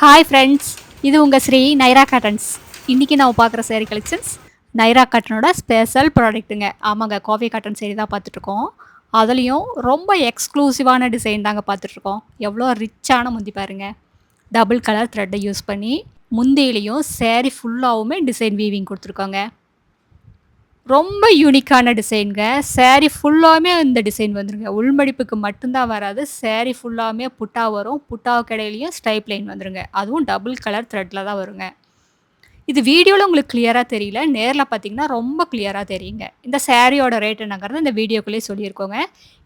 Hi friends, இது உங்கள் Sri Naira cottons. இன்றைக்கி நான் பார்க்குற சேரீ கலெக்ஷன்ஸ் நைரா காட்டனோட ஸ்பெஷல் ப்ராடக்ட்டுங்க. ஆமாங்க, காஃபி காட்டன் சேரீ தான் பார்த்துட்ருக்கோம். அதுலேயும் ரொம்ப எக்ஸ்க்ளூசிவான டிசைன் தாங்க பார்த்துட்ருக்கோம். எவ்வளோ ரிச்சான முந்தி பாருங்கள். டபுள் கலர் த்ரெட்டை யூஸ் பண்ணி முந்தியிலையும் சேரீ ஃபுல்லாகவுமே டிசைன் வீவிங் கொடுத்துருக்கோங்க. ரொம்ப யூனிக்கான டிசைனுங்க. சேரீ ஃபுல்லாமே இந்த டிசைன் வந்துருங்க. உள்மடிப்புக்கு மட்டும்தான் வராது. சேரீ ஃபுல்லாமே புட்டா வரும். புட்டாவுக்கு இடையிலயும் ஸ்ட்ரைப் லைன் வந்துருங்க. அதுவும் டபுள் கலர் த்ரெட்ல தான் வருங்க. இது வீடியோல உங்களுக்கு கிளியரா தெரியல. நேர்ல பார்த்தீங்கன்னா ரொம்ப கிளியரா தெரியுங்க. இந்த சேரீயோட ரேட் என்னங்கிறது இந்த வீடியோக்குள்ளேயே சொல்லியிருக்கோங்க.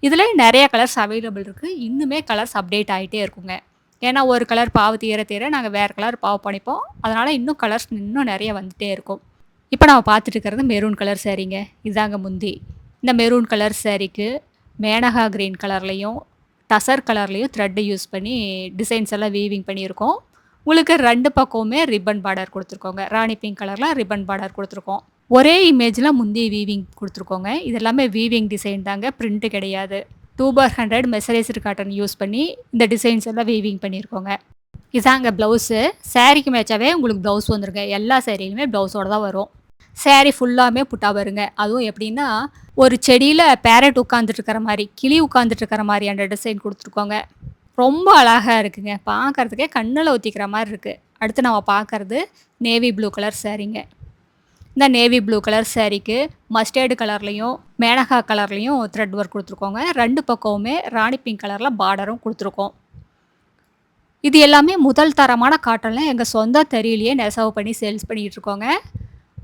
இதில நெறைய கலர்ஸ் அவைலபிள் இருக்கு. இன்னுமே கலர்ஸ் அப்டேட் ஆயிட்டே இருக்குங்க. ஏன்னா ஒரு கலர் பாவு தீர தீர நாங்க வேற கலர் பாவு பண்ணிப்போம். அதனால இன்னும் கலர்ஸ் இன்னும் நெறைய வந்துட்டே இருக்கும். இப்போ நம்ம பார்த்துட்டு இருக்கிறது மெரூன் கலர் சாரீங்க. இதாங்க முந்தி. இந்த மெரூன் கலர் சாரீக்கு மேனகா கிரீன் கலர்லையும் டசர் கலர்லையும் த்ரெட் யூஸ் பண்ணி டிசைன்ஸ் எல்லாம் வீவிங் பண்ணியிருக்கோம். உங்களுக்கு 2 பக்கமுமே ரிப்பன் பார்டர் கொடுத்துருக்கோங்க. ராணி பிங்க் கலரில் ரிப்பன் பார்டர் கொடுத்துருக்கோம். ஒரே இமேஜில் முந்தி வீவிங் கொடுத்துருக்கோங்க. இது எல்லாமே வீவிங் டிசைன் தாங்க, பிரிண்ட் கிடையாது. 2/100 மெசரைஸ்டு காட்டன் யூஸ் பண்ணி இந்த டிசைன்ஸ் எல்லாம் வீவிங் பண்ணியிருக்கோங்க. இதாங்க ப்ளவுஸு. சாரீக்கு மேட்சாகவே உங்களுக்கு ப்ளவுஸ் வந்துருங்க. எல்லா சாரியிலுமே ப்ளவுஸோடு தான் வரும். சாரீ ஃபுல்லாமே புட்டா வருங்க. அதுவும் எப்படின்னா, ஒரு செடியில் பேரட் உட்காந்துட்டு இருக்கிற மாதிரி, கிளி உட்காந்துட்டு இருக்கிற மாதிரியான டிசைன் கொடுத்துருக்கோங்க. ரொம்ப அழகாக இருக்குங்க. பார்க்குறதுக்கே கண்ணில் ஊற்றிக்கிற மாதிரி இருக்குது. அடுத்து நம்ம பார்க்குறது நேவி ப்ளூ கலர் சாரீங்க. இந்த நேவி ப்ளூ கலர் சாரீக்கு மஸ்டர்டு கலர்லேயும் மேனகா கலர்லேயும் த்ரெட் ஒர்க் கொடுத்துருக்கோங்க. 2 பக்கமுமே ராணி பிங்க் கலரில் பார்டரும் கொடுத்துருக்கோம். இது எல்லாமே முதல் தரமான காட்டனில் எங்கள் சொந்த தறியிலேயே நெசவு பண்ணி சேல்ஸ் பண்ணிகிட்டு இருக்கோங்க.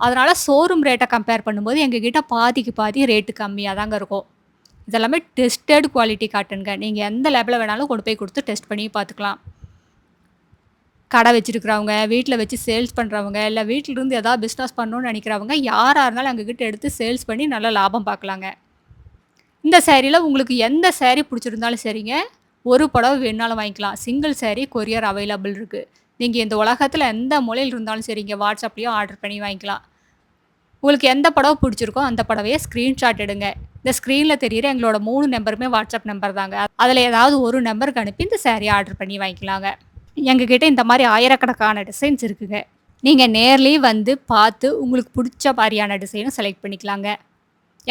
அதனால் ஷோரூம் ரேட்டை கம்பேர் பண்ணும்போது எங்ககிட்ட பாதிக்கு பாதி ரேட்டு கம்மியாக தாங்க இருக்கும். இதெல்லாமே டெஸ்டட் குவாலிட்டி காட்டனுங்க. நீங்கள் எந்த லேபில் வேணாலும் கொண்டு போய் கொடுத்து டெஸ்ட் பண்ணி பார்த்துக்கலாம். கடை வச்சுருக்கிறவங்க, வீட்டில் வச்சு சேல்ஸ் பண்ணுறவங்க, இல்லை வீட்டிலிருந்து எதாவது பிஸ்னஸ் பண்ணணும்னு நினைக்கிறவங்க யாராக இருந்தாலும் எங்ககிட்ட எடுத்து சேல்ஸ் பண்ணி நல்ல லாபம் பார்க்கலாங்க. இந்த சேரீயில் உங்களுக்கு எந்த சேரீ பிடிச்சிருந்தாலும் சரிங்க, ஒரு புடவை வேணுனாலும் வாங்கிக்கலாம். சிங்கிள் சேரீ கொரியர் அவைலபிள் இருக்குது. நீங்கள் இந்த உலகத்தில் எந்த மூலையில் இருந்தாலும் சரிங்க, வாட்ஸ்அப்லேயும் ஆர்டர் பண்ணி வாங்கிக்கலாம். உங்களுக்கு எந்த புடவை பிடிச்சிருக்கோ அந்த புடவையை ஸ்க்ரீன்ஷாட் எடுங்க. இந்த ஸ்க்ரீனில் தெரியிற எங்களோட 3 நம்பருமே வாட்ஸ்அப் நம்பர் தாங்க. அதில் ஏதாவது ஒரு நம்பருக்கு அனுப்பி இந்த சேரீ ஆர்டர் பண்ணி வாங்கிக்கலாங்க. எங்ககிட்ட இந்த மாதிரி ஆயிரக்கணக்கான டிசைன்ஸ் இருக்குங்க. நீங்கள் நேர்லேயே வந்து பார்த்து உங்களுக்கு பிடிச்ச மாதிரியான டிசைனும் செலக்ட் பண்ணிக்கலாங்க.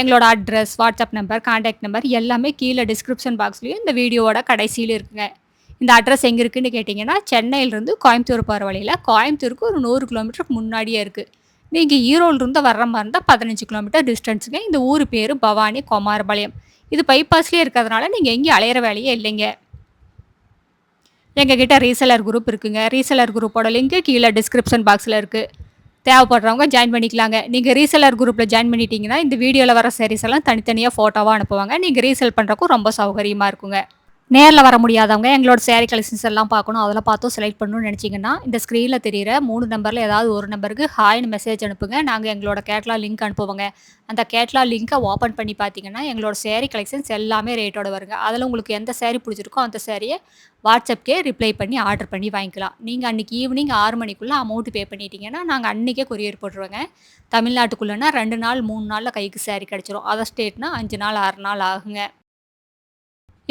எங்களோட address, WhatsApp number, contact number எல்லாமே கீழே டிஸ்கிரிப்ஷன் பாக்ஸ்லேயும் இந்த வீடியோவோட கடைசியில் இருக்குங்க. இந்த அட்ரஸ் எங்கே இருக்குதுன்னு கேட்டிங்கன்னா, சென்னையிலேருந்து கோயம்புத்தூர் போகிற வழியில், கோயம்புத்தூருக்கு ஒரு 100 கிலோமீட்டருக்கு முன்னாடியே இருக்குது. நீங்கள் ஈரோடுலேருந்து வர்ற மாதிரி இருந்தால் 15 கிலோமீட்டர் டிஸ்டன்ஸுங்க. இந்த ஊர் பேர் பவானி குமாரபாளையம். இது பைபாஸ்லேயே இருக்கிறதுனால நீங்கள் எங்கேயும் அலையிற வேலையே இல்லைங்க. எங்ககிட்ட ரீசெலர் குரூப் இருக்குங்க. ரீசெலர் குரூப்போட லிங்க்கு கீழே டிஸ்கிரிப்ஷன் பாக்ஸில் இருக்குது. தேவைப்படுறவங்க ஜாயின் பண்ணிக்கலாங்க. நீங்கள் ரீசெலர் குரூப்பில் ஜாயின் பண்ணிட்டீங்கன்னா இந்த வீடியோவில் வர சாரீஸ் எல்லாம் தனித்தனியாக ஃபோட்டோவாக அனுப்புவாங்க. நீங்கள் ரீசெல் பண்ணுறக்கும் ரொம்ப சௌகரியமாக இருக்குங்க. நேரில் வர முடியாதவங்க எங்களோட சேரீ கலெக்ஷன்ஸ் எல்லாம் பார்க்கணும், அதெல்லாம் பார்த்தும் செலக்ட் பண்ணணும்னு நினச்சிங்கன்னா, இந்த ஸ்க்ரீனில் தெரியிற 3 நம்பரில் ஏதாவது ஒரு நம்பருக்கு ஹாய்னு மெசேஜ் அனுப்புங்க. நாங்கள் எங்களோட கேட்லாக் லிங்க் அனுப்புவோங்க. அந்த கேட்லாக் லிங்க்கை ஓப்பன் பண்ணி பார்த்தீங்கன்னா, எங்களோட சேரீ கலெக்ஷன்ஸ் எல்லாமே ரேட்டோட வருங்க. அதில் உங்களுக்கு எந்த சேரீ பிடிச்சிருக்கோ அந்த சேரீயை வாட்ஸ்அப்கே ரிப்ளை பண்ணி ஆர்டர் பண்ணி வாங்கிக்கலாம். நீங்கள் அன்றைக்கி ஈவினிங் 6 மணிக்குள்ளே அமௌண்ட்டு பே பண்ணிட்டீங்கன்னா, நாங்கள் அன்றைக்கே கொரியர் போட்டுருவோங்க. தமிழ்நாட்டுக்குள்ளேனா 2 நாள் 3 நாளில் கைக்கு சேரீ கிடச்சிரும். அதர் ஸ்டேட்னா 5 நாள் 6 நாள் ஆகுங்க.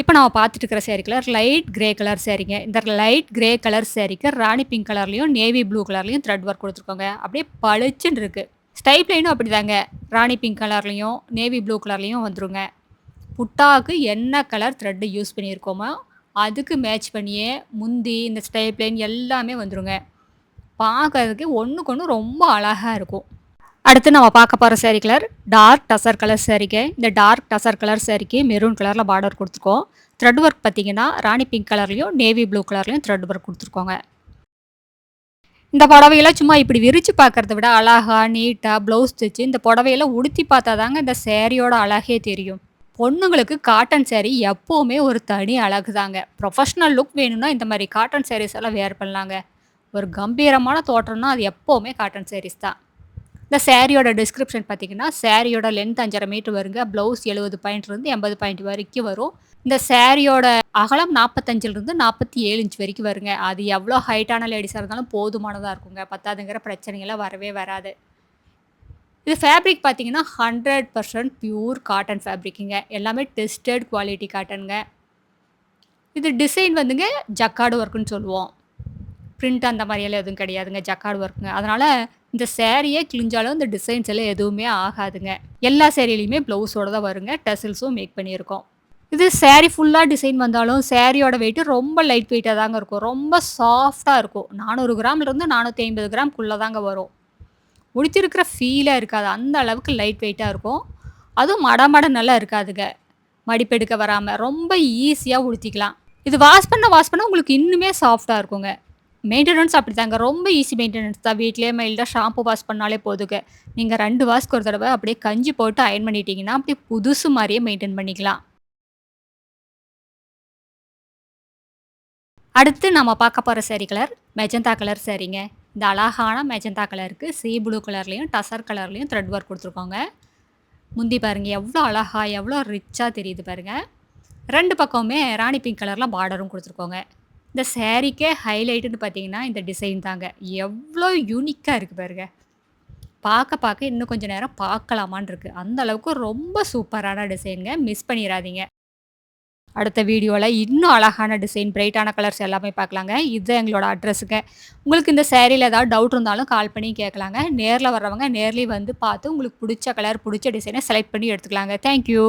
இப்போ நம்ம பார்த்துட்டு இருக்கிற sari colour light grey colour சேரீங்க. இந்த லைட் கிரே கலர் சேரீக்கு ராணி பிங்க் கலர்லையும் நேவி ப்ளூ கலர்லையும் த்ரெட் ஒர்க் கொடுத்துருக்கோங்க. அப்படியே பளிச்சுன்னு இருக்குது. ஸ்டைப் லைனும் அப்படி தாங்க, ராணி பிங்க் கலர்லையும் நேவி ப்ளூ கலர்லையும் வந்துருங்க. புட்டாவுக்கு என்ன கலர் த்ரெட்டு யூஸ் பண்ணியிருக்கோமோ அதுக்கு மேட்ச் பண்ணியே முந்தி இந்த ஸ்டைப் லைன் எல்லாமே வந்துருங்க. பார்க்கறதுக்கு ஒன்றுக்கு ஒன்று ரொம்ப அழகாக இருக்கும். அடுத்து நம்ம பார்க்க போகிற sari colour dark tussar colour சேரீங்க. இந்த டார்க் டசர் கலர் சேரீக்கு மெரூன் கலரில் பார்டர் கொடுத்துருக்கோம். த்ரெட் ஒர்க் பார்த்தீங்கன்னா ராணி பிங்க் கலர்லையும் நேவி ப்ளூ கலர்லையும் த்ரெட் ஒர்க் கொடுத்துருக்கோங்க. இந்த புடவையெல்லாம் சும்மா இப்படி விரித்து பார்க்குறத விட அழகாக நீட்டாக ப்ளவுஸ் தைச்சு இந்த புடவையெல்லாம் உடுத்தி பார்த்தா தாங்க இந்த சேரீயோட அழகே தெரியும். பொண்ணுங்களுக்கு காட்டன் சேரீ எப்போவுமே ஒரு தனி அழகு தாங்க. ப்ரொஃபஷ்னல் லுக் வேணும்னா இந்த மாதிரி காட்டன் சேரீஸ் எல்லாம் வேர் பண்ணலாங்க. ஒரு கம்பீரமான தோற்றம்னா அது எப்போவுமே காட்டன் சேரீஸ் தான். இந்த சேரீயோட டிஸ்கிரிப்ஷன் பார்த்தீங்கன்னா, சேரீயோட லென்த் 5.5 மீட்டர் வருங்க. ப்ளவுஸ் 70 பாயிண்ட்லேருந்து 80 பாயிண்ட் வரைக்கும் வரும். இந்த சேரீயோட அகலம் 45லிருந்து 47 இன்ச் வரைக்கும் வருங்க. அது எவ்வளோ ஹைட்டான லேடிஸாக இருந்தாலும் போதுமானதாக இருக்குங்க. பத்தாதுங்கிற பிரச்சனைகள்லாம் வரவே வராது. இது ஃபேப்ரிக் பார்த்தீங்கன்னா 100% பியூர் காட்டன் ஃபேப்ரிக்குங்க. எல்லாமே டெஸ்டட் குவாலிட்டி காட்டனுங்க. இது டிசைன் வந்துங்க ஜக்கார்டு ஒர்க்குன்னு சொல்லுவோம். பிரிண்ட் அந்த மாரியெல்லாம் எதுவும் கிடையாதுங்க. ஜக்கார்ட் ஒர்க்குங்க. அதனால இந்த சாரியே கிழிஞ்சாலும் இந்த டிசைன்ஸ் எல்லாம் எதுவுமே ஆகாதுங்க. எல்லா சாரிலயுமே ப்ளவுஸோட தான் வருங்க. டசல்ஸும் மேக் பண்ணியிருக்கோம். இது சாரி ஃபுல்லா டிசைன் வந்தாலும் சாரியோட வெயிட் ரொம்ப லைட் வெயிட்டா தாங்க இருக்கும். ரொம்ப சாஃப்ட்டா இருக்கும். 400 கிராம்லேருந்து 450 கிராம்க்குள்ள தாங்க வரும். உடுத்திருக்கிற ஃபீலே இருக்காது. அந்த அளவுக்கு லைட் வெயிட்டா இருக்கும். அதுவும் மடமடன்னெல்லாம் இருக்காதுங்க. மடிப்பெடுக்க வராம ரொம்ப ஈஸியா உடுத்திக்கலாம். இது வாஷ் பண்ண உங்களுக்கு இன்னுமே சாஃப்ட்டா இருக்குங்க. மெயின்டனன்ஸ் அப்படித்தாங்க. ரொம்ப ஈஸி மெயின்டனன்ஸ் தான். வீட்லயே மைல்டா ஷாம்பு வாஷ் பண்ணாலே போதுங்க. நீங்க 2 வாஷ்க்கு ஒரு தடவ அப்படியே கஞ்சி போட்டு அயர்ன் பண்ணிட்டீங்கன்னா, அப்படியே புதுசு மாரியே மெயின்டெயின் பண்ணிக்கலாம். அடுத்து நம்ம பார்க்க போற சாரி கலர் மெஜந்தா கலர் சாரிங்க. இந்த அழகான மெஜந்தா கலருக்கு சீ ப்ளூ கலர்லயும், டசர் கலர்லயும் த்ரெட் ஒர்க் குடுத்துருக்கோங்க. முந்தி பாருங்க எவ்ளோ அழகா, எவ்ளோ ரிச்சா தெரியுது பாருங்க. 2 பக்கமுமே ராணி பிங்க் கலர்ல பார்டரும் குடுத்துருக்கோங்க. இந்த சாரிக்கே ஹைலைட்டுன்னு பார்த்தீங்கன்னா, இந்த டிசைன் தாங்க. எவ்ளோ யூனிக்கா இருக்கு பாருங்க. பார்க்க இன்னும் கொஞ்சம் நேரம் பார்க்கலாமான்னு இருக்கு. அந்த அளவுக்கு ரொம்ப சூப்பரான டிசைன்ங்க. மிஸ் பண்ணிறாதீங்க. அடுத்த வீடியோல இன்னும் அழகான டிசைன், பிரைட்டான கலர்ஸ் எல்லாமே பார்க்கலாங்க. இது எங்களோட அட்ரஸுங்க. உங்களுக்கு இந்த சாரீல ஏதாவது டவுட் இருந்தாலும் கால் பண்ணி கேட்கலாங்க. நேர்ல வர்றவங்க நேர்லயே வந்து பார்த்து உங்களுக்கு புடிச்ச கலர், புடிச்ச டிசைன செலக்ட் பண்ணி எடுத்துக்கலாங்க. Thank you.